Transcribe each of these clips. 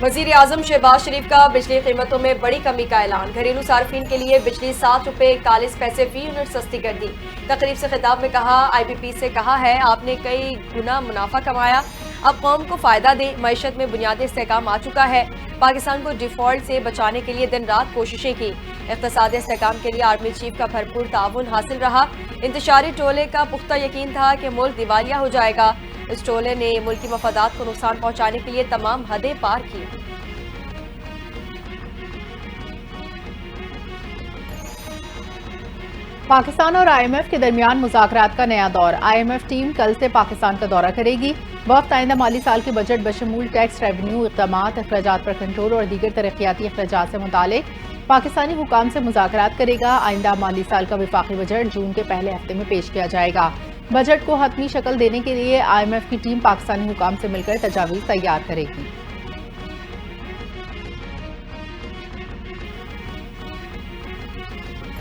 وزیر اعظم شہباز شریف کا بجلی قیمتوں میں بڑی کمی کا اعلان، گھریلو صارفین کے لیے بجلی 7 روپے 41 پیسے فی یونٹ سستی کر دی۔ تقریب سے خطاب میں کہا، آئی بی پی سے کہا ہے آپ نے کئی گنا منافع کمایا، اب قوم کو فائدہ دیں، معیشت میں بنیادی استحکام آ چکا ہے، پاکستان کو ڈیفالٹ سے بچانے کے لیے دن رات کوششیں کی، اقتصادی استحکام کے لیے آرمی چیف کا بھرپور تعاون حاصل رہا، انتشاری ٹولے کا پختہ یقین تھا کہ ملک دیوالیہ ہو جائے گا، اس ٹولے نے ملکی مفادات کو نقصان پہنچانے کے لیے تمام حدیں پار کی۔ پاکستان اور آئی ایم ایف کے درمیان مذاکرات کا نیا دور، آئی ایم ایف ٹیم کل سے پاکستان کا دورہ کرے گی۔ وفد آئندہ مالی سال کے بجٹ بشمول ٹیکس ریونیو اقدامات، اخراجات پر کنٹرول اور دیگر ترقیاتی اخراجات سے متعلق پاکستانی حکام سے مذاکرات کرے گا۔ آئندہ مالی سال کا وفاقی بجٹ جون کے پہلے ہفتے میں پیش کیا جائے گا۔ بجٹ کو حتمی شکل دینے کے لیے آئی ایم ایف کی ٹیم پاکستانی حکام سے مل کر تجاویز تیار کرے گی۔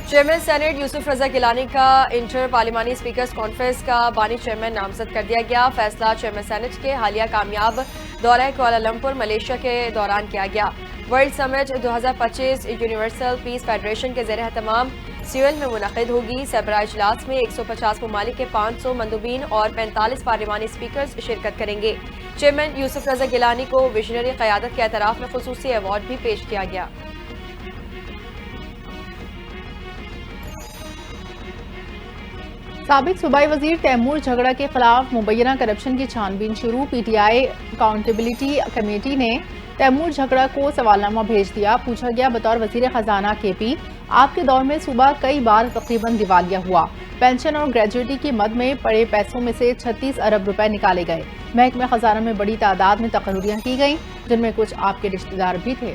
چیئرمین سینیٹ یوسف رضا گیلانی کا انٹر پارلیمانی اسپیکرز کانفرنس کا بانی چیئرمین نامزد کر دیا گیا۔ فیصلہ چیئرمین سینیٹ کے حالیہ کامیاب دورہ کوالالمپور ملیشیا کے دوران کیا گیا۔ ورلڈ سمٹ 2025 یونیورسل پیس فیڈریشن کے زیر اہتمام سیول میں منعقد ہوگی۔ سربراہ اجلاس میں 150 ممالک کے 500 مندوبین اور 45 پارلیمانی اسپیکرز شرکت کریں گے۔ چیئرمین یوسف رضا گیلانی کو ویژنری قیادت کے اعتراف میں خصوصی ایوارڈ بھی پیش کیا گیا۔ سابق صوبائی وزیر تیمور جھگڑا کے خلاف مبینہ کرپشن کی چھان بین شروع، P T I accountability committee نے تیمور جھگڑا کو سوالنامہ بھیج دیا۔ پوچھا گیا، بطور وزیر خزانہ کے پی آپ کے دور میں صوبہ کئی بار تقریباً دیوالیہ ہوا، پینشن اور گریجویٹی کی مد میں پڑے پیسوں میں سے 36 ارب روپے نکالے گئے، محکمہ خزانہ میں بڑی تعداد میں تقرریاں کی گئیں جن میں کچھ آپ کے رشتہ دار بھی تھے۔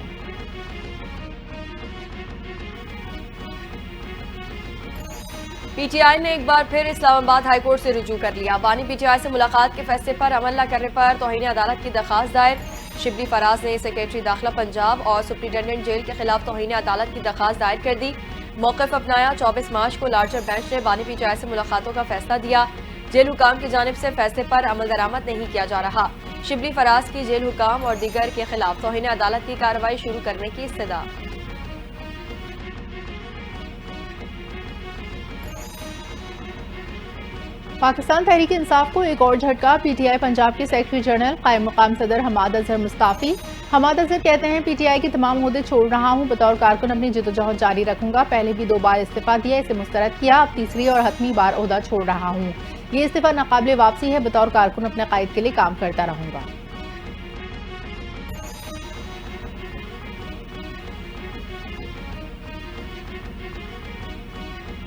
پی ٹی آئی نے ایک بار پھر اسلام آباد ہائی کورٹ سے رجوع کر لیا۔ بانی پی ٹی آئی سے ملاقات کے فیصلے پر عمل نہ کرنے پر توہین عدالت کی درخواست دائر، شبلی فراز نے سیکریٹری داخلہ پنجاب اور سپرنٹینڈنٹ جیل کے خلاف توہین عدالت کی درخواست دائر کر دی، موقف اپنایا۔ 24 مارچ کو لارجر بینچ نے بانی پی ٹی آئی سے ملاقاتوں کا فیصلہ دیا، جیل حکام کی جانب سے فیصلے پر عمل درآمد نہیں کیا جا رہا، شبلی فراز کی جیل حکام اور دیگر کے خلاف توہین عدالت کی کارروائی شروع کرنے کی استدعا۔ پاکستان تحریک انصاف کو ایک اور جھٹکا، پی ٹی آئی پنجاب کے سیکرٹری جنرل قائم مقام صدر حماد اظہر مستعفی۔ حماد اظہر کہتے ہیں، پی ٹی آئی کے تمام عہدے چھوڑ رہا ہوں، بطور کارکن اپنی جدوجہد جاری رکھوں گا، پہلے بھی 2 بار استعفیٰ دیا، اسے مسترد کیا، اب تیسری اور حتمی بار عہدہ چھوڑ رہا ہوں، یہ استعفیٰ ناقابل واپسی ہے، بطور کارکن اپنے قائد کے لیے کام کرتا رہوں گا۔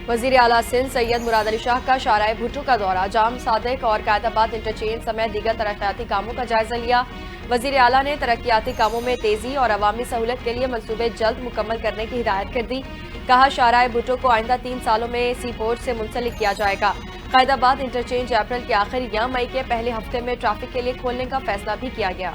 وزیر اعلیٰ سندھ سید مراد علی شاہ کا شاہراہ بھٹو کا دورہ، جام صادق اور قائد آباد انٹرچینج سمیت دیگر ترقیاتی کاموں کا جائزہ لیا۔ وزیر اعلیٰ نے ترقیاتی کاموں میں تیزی اور عوامی سہولت کے لیے منصوبے جلد مکمل کرنے کی ہدایت کر دی۔ کہا، شاہراہ بھٹو کو آئندہ 3 سالوں میں سی پورٹ سے منسلک کیا جائے گا۔ قائد آباد انٹرچینج اپریل کے آخر یا مئی کے پہلے ہفتے میں ٹریفک کے لیے کھولنے کا فیصلہ بھی کیا گیا۔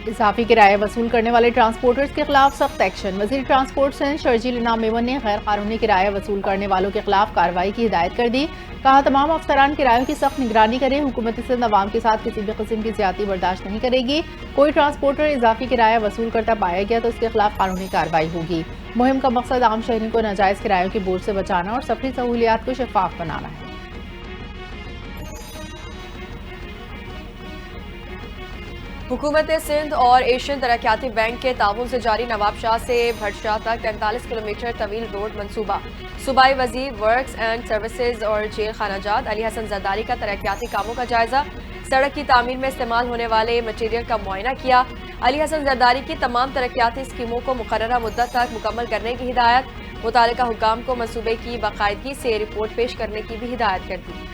اضافی کرایہ وصول کرنے والے ٹرانسپورٹرز کے خلاف سخت ایکشن، وزیر ٹرانسپورٹ سندھ شرجیل انعام میمن نے غیر قانونی کرایہ وصول کرنے والوں کے خلاف کارروائی کی ہدایت کر دی۔ کہا، تمام افسران کرایوں کی سخت نگرانی کریں، حکومت سندھ عوام کے ساتھ کسی بھی قسم کی زیادتی برداشت نہیں کرے گی، کوئی ٹرانسپورٹر اضافی کرایہ وصول کرتا پایا گیا تو اس کے خلاف قانونی کارروائی ہوگی۔ مہم کا مقصد عام شہریوں کو ناجائز کرایوں کے بوجھ سے بچانا اور سفری سہولیات کو شفاف بنانا ہے۔ حکومت سندھ اور ایشین ترقیاتی بینک کے تعاون سے جاری نواب شاہ سے بھٹشاہ تک 43 کلومیٹر طویل روڈ منصوبہ، صوبائی وزیر ورکس اینڈ سروسز اور جیل خانہ جات علی حسن زرداری کا ترقیاتی کاموں کا جائزہ، سڑک کی تعمیر میں استعمال ہونے والے مٹیریل کا معائنہ کیا۔ علی حسن زرداری کی تمام ترقیاتی اسکیموں کو مقررہ مدت تک مکمل کرنے کی ہدایت، متعلقہ حکام کو منصوبے کی باقاعدگی سے رپورٹ پیش کرنے کی بھی ہدایت کر دی۔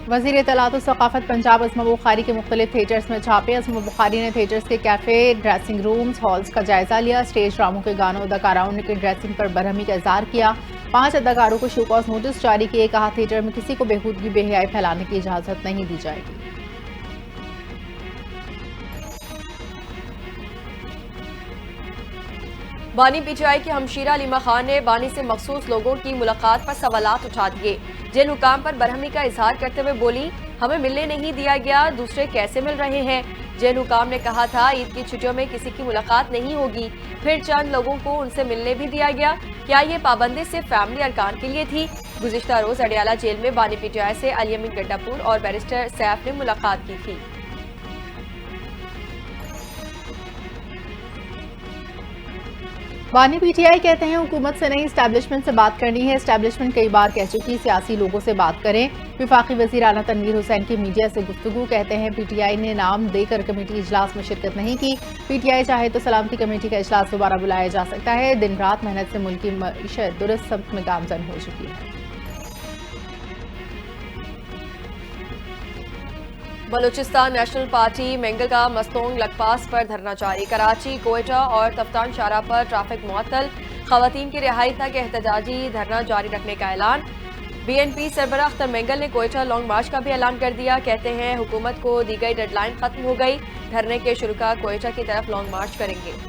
وزیر اطلاعات و ثقافت پنجاب عظمی بخاری کے مختلف تھیٹرز میں چھاپے، عظمی بخاری نے تھیٹرز کے کیفے، ڈریسنگ رومز، ہالز کا جائزہ لیا، اسٹیج ڈراموں کے گانوں اداکاراؤں نے ڈریسنگ پر برہمی کا اظہار کیا، 5 اداکاروں کو شو کاز نوٹس جاری کیے، کہا تھیٹر میں کسی کو بےہودگی بے حیائی پھیلانے کی اجازت نہیں دی جائے گی۔ بانی پی ٹی آئی کی ہمشیرہ علیمہ خان نے بانی سے مخصوص لوگوں کی ملاقات پر سوالات اٹھا دیے. جیل حکام پر برہمی کا اظہار کرتے ہوئے بولی ہمیں ملنے نہیں دیا گیا, دوسرے کیسے مل رہے ہیں. جیل حکام نے کہا تھا عید کی چھٹیوں میں کسی کی ملاقات نہیں ہوگی, پھر چند لوگوں کو ان سے ملنے بھی دیا گیا. کیا یہ پابندی صرف فیملی ارکان کے لیے تھی؟ گزشتہ روز اڈیالہ جیل میں بانی پی ٹی آئی سے علی امین گڈا پور اور بیرسٹر سیف نے ملاقات کی تھی. بانی پی ٹی آئی کہتے ہیں حکومت سے نہیں اسٹیبلشمنٹ سے بات کرنی ہے. اسٹیبلشمنٹ کئی بار کہہ چکی سیاسی لوگوں سے بات کریں. وفاقی وزیر اعلیٰ تنویر حسین کی میڈیا سے گفتگو. کہتے ہیں پی ٹی آئی نے نام دے کر کمیٹی اجلاس میں شرکت نہیں کی. پی ٹی آئی چاہے تو سلامتی کمیٹی کا اجلاس دوبارہ بلایا جا سکتا ہے. دن رات محنت سے ملک کی معیشت درست سمت میں گامزن ہو چکی ہے. بلوچستان نیشنل پارٹی مینگل کا مستونگ لگ پاس پر دھرنا جاری. کراچی, کوئٹہ اور تفتان شاہراہ پر ٹریفک معطل. خواتین کی رہائی تک احتجاجی دھرنا جاری رکھنے کا اعلان. بی این پی سربراہ اختر مینگل نے کوئٹہ لانگ مارچ کا بھی اعلان کر دیا. کہتے ہیں حکومت کو دی گئی ڈیڈ لائن ختم ہو گئی. دھرنے کے شرکاء کوئٹہ کی طرف لانگ مارچ کریں گے.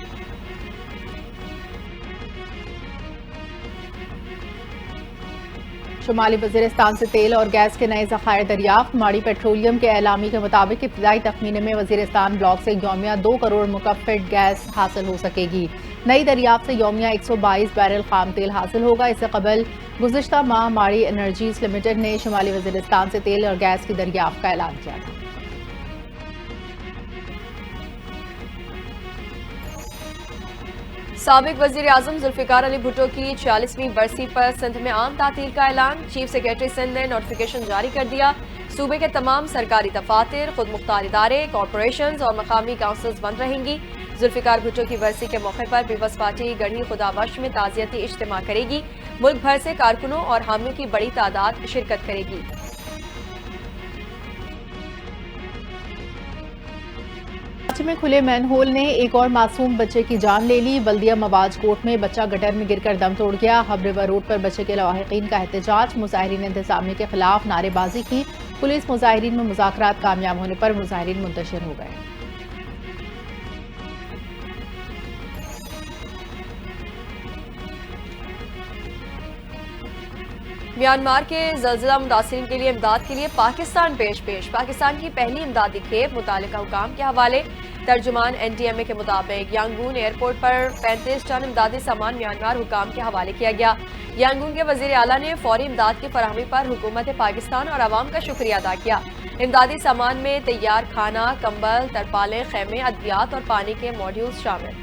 شمالی وزیرستان سے تیل اور گیس کے نئے ذخائر دریافت. ماڑی پیٹرولیم کے اعلامی کے مطابق ابتدائی تخمینے میں وزیرستان بلاک سے یومیہ 2 کروڑ مکعب فٹ گیس حاصل ہو سکے گی. نئی دریافت سے یومیہ 122 بیرل خام تیل حاصل ہوگا. اس سے قبل گزشتہ ماہ ماڑی انرجیز لمیٹڈ نے شمالی وزیرستان سے تیل اور گیس کی دریافت کا اعلان کیا تھا. سابق وزیر اعظم ذوالفقار علی بھٹو کی 46ویں برسی پر سندھ میں عام تعطیل کا اعلان. چیف سیکرٹری سندھ نے نوٹیفیکیشن جاری کر دیا. صوبے کے تمام سرکاری دفاتر, خود مختار ادارے, کارپوریشنز اور مقامی کونسلز بند رہیں گی. ذوالفقار بھٹو کی برسی کے موقع پر پیپلز پارٹی گڑھی خدا بخش میں تعزیتی اجتماع کرے گی. ملک بھر سے کارکنوں اور حامیوں کی بڑی تعداد شرکت کرے گی. کراچی میں کھلے مین ہول نے ایک اور معصوم بچے کی جان لے لی. بلدیہ مواج کوٹ میں بچہ گٹر میں گر کر دم توڑ گیا. ہب ریور روڈ پر بچے کے لواحقین کا احتجاج. مظاہرین انتظامیہ کے خلاف نعرے بازی کی. پولیس مظاہرین میں مذاکرات کامیاب ہونے پر مظاہرین منتشر ہو گئے. میانمار کے زلزلہ متاثرین کے لیے امداد کے لیے پاکستان پیش. پاکستان کی پہلی امدادی کھیپ متعلقہ حکام کے حوالے. ترجمان این ڈی ایم اے کے مطابق یانگون ایئرپورٹ پر 35 ٹن امدادی سامان میانمار حکام کے حوالے کیا گیا. یانگون کے وزیر اعلیٰ نے فوری امداد کی فراہمی پر حکومت پاکستان اور عوام کا شکریہ ادا کیا. امدادی سامان میں تیار کھانا, کمبل, ترپالیں, خیمے, ادویات اور پانی کے موڈیولز شامل.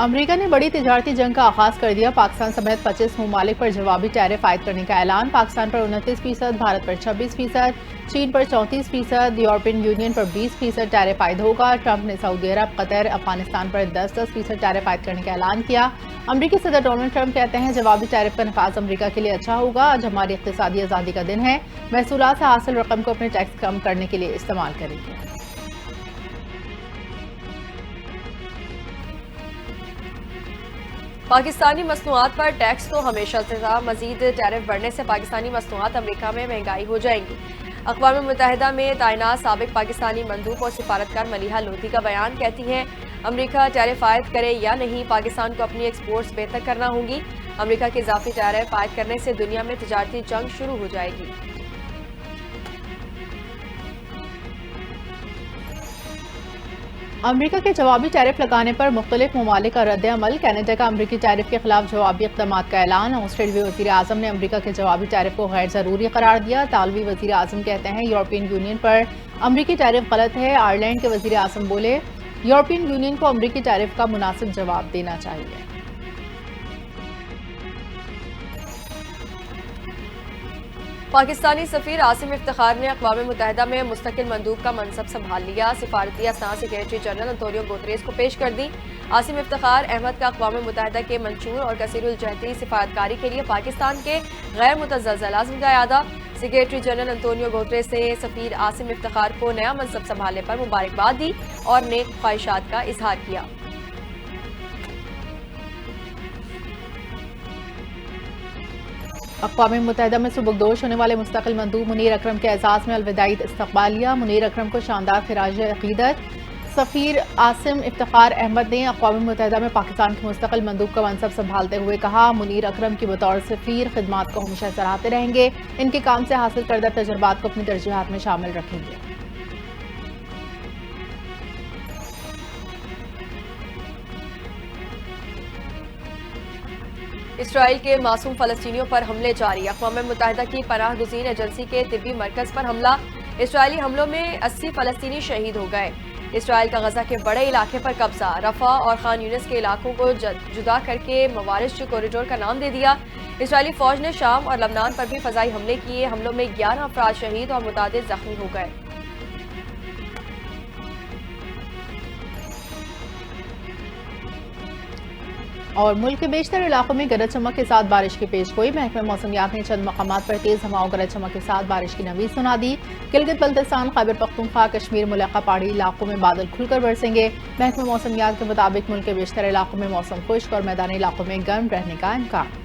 امریکہ نے بڑی تجارتی جنگ کا آغاز کر دیا. پاکستان سمیت 25 ممالک پر جوابی ٹیرف عائد کرنے کا اعلان. پاکستان پر 29%, بھارت پر 26%, چین پر 34%, یورپین یونین پر 20% ٹیرف عائد ہوگا. ٹرمپ نے سعودی عرب, قطر, افغانستان پر 10% ٹیرف عائد کرنے کا اعلان کیا. امریکی صدر ڈونلڈ ٹرمپ کہتے ہیں جوابی ٹیرف کا نفاذ امریکہ کے لیے اچھا ہوگا. آج ہماری اقتصادی آزادی کا دن ہے. محصولات سے حاصل رقم کو اپنے ٹیکس کم کرنے کے لیے استعمال کریں گے. پاکستانی مصنوعات پر ٹیکس تو ہمیشہ سے تھا. مزید ٹیرف بڑھنے سے پاکستانی مصنوعات امریکہ میں مہنگائی ہو جائیں گی. اقوام متحدہ میں تعینات سابق پاکستانی مندوب اور سفارتکار ملیحہ لودھی کا بیان. کہتی ہیں امریکہ ٹیرف عائد کرے یا نہیں, پاکستان کو اپنی ایکسپورٹس بہتر کرنا ہوں گی. امریکہ کے اضافی ٹیرف عائد کرنے سے دنیا میں تجارتی جنگ شروع ہو جائے گی. امریکہ کے جوابی ٹیرف لگانے پر مختلف ممالک کا رد عمل. کینیڈا کا امریکی ٹیرف کے خلاف جوابی اقدامات کا اعلان. آسٹریلوی وزیر اعظم نے امریکہ کے جوابی ٹیرف کو غیر ضروری قرار دیا. اطالوی وزیر اعظم کہتے ہیں یورپین یونین پر امریکی ٹیرف غلط ہے. آئرلینڈ کے وزیر اعظم بولے یورپین یونین کو امریکی ٹیرف کا مناسب جواب دینا چاہیے. پاکستانی سفیر عاصم افتخار نے اقوام متحدہ میں مستقل مندوب کا منصب سنبھال لیا. سفارتی اسناد سیکریٹری جنرل انطونیو گوتریس کو پیش کر دی. عاصم افتخار احمد کا اقوام متحدہ کے منشور اور کثیر الجہتی سفارتکاری کے لیے پاکستان کے غیر متزلزل عزم کا اعادہ. سیکریٹری جنرل انطونیو گوتریس نے سفیر عاصم افتخار کو نیا منصب سنبھالنے پر مبارکباد دی اور نیک خواہشات کا اظہار کیا. اقوام متحدہ میں سبکدوش ہونے والے مستقل مندوب منیر اکرم کے اعزاز میں الوداعی استقبالیہ، منیر اکرم کو شاندار خراج عقیدت۔ سفیر عاصم افتخار احمد نے اقوام متحدہ میں پاکستان کے مستقل مندوب کا منصب سنبھالتے ہوئے کہا، منیر اکرم کی بطور سفیر خدمات کو ہمیشہ سراہتے رہیں گے، ان کے کام سے حاصل کردہ تجربات کو اپنی ترجیحات میں شامل رکھیں گے۔ اسرائیل کے معصوم فلسطینیوں پر حملے جاری، اقوام متحدہ کی پناہ گزین ایجنسی کے طبی مرکز پر حملہ، اسرائیلی حملوں میں 80 فلسطینی شہید ہو گئے۔ اسرائیل کا غزہ کے بڑے علاقے پر قبضہ، رفح اور خان یونس کے علاقوں کو جدا کر کے موارث کوریڈور کا نام دے دیا۔ اسرائیلی فوج نے شام اور لبنان پر بھی فضائی حملے کیے، حملوں میں 11 افراد شہید اور متعدد زخمی ہو گئے۔ اور ملک کے بیشتر علاقوں میں گرج چمک کے ساتھ بارش کی پیشگوئی، محکمہ موسمیات نے چند مقامات پر تیز ہواؤں گرج چمک کے ساتھ بارش کی نوید سنا دی۔ گلگت بلتستان، خیبر پختونخوا، کشمیر، ملحقہ پہاڑی علاقوں میں بادل کھل کر برسیں گے۔ محکمہ موسمیات کے مطابق ملک کے بیشتر علاقوں میں موسم خشک اور میدانی علاقوں میں گرم رہنے کا امکان۔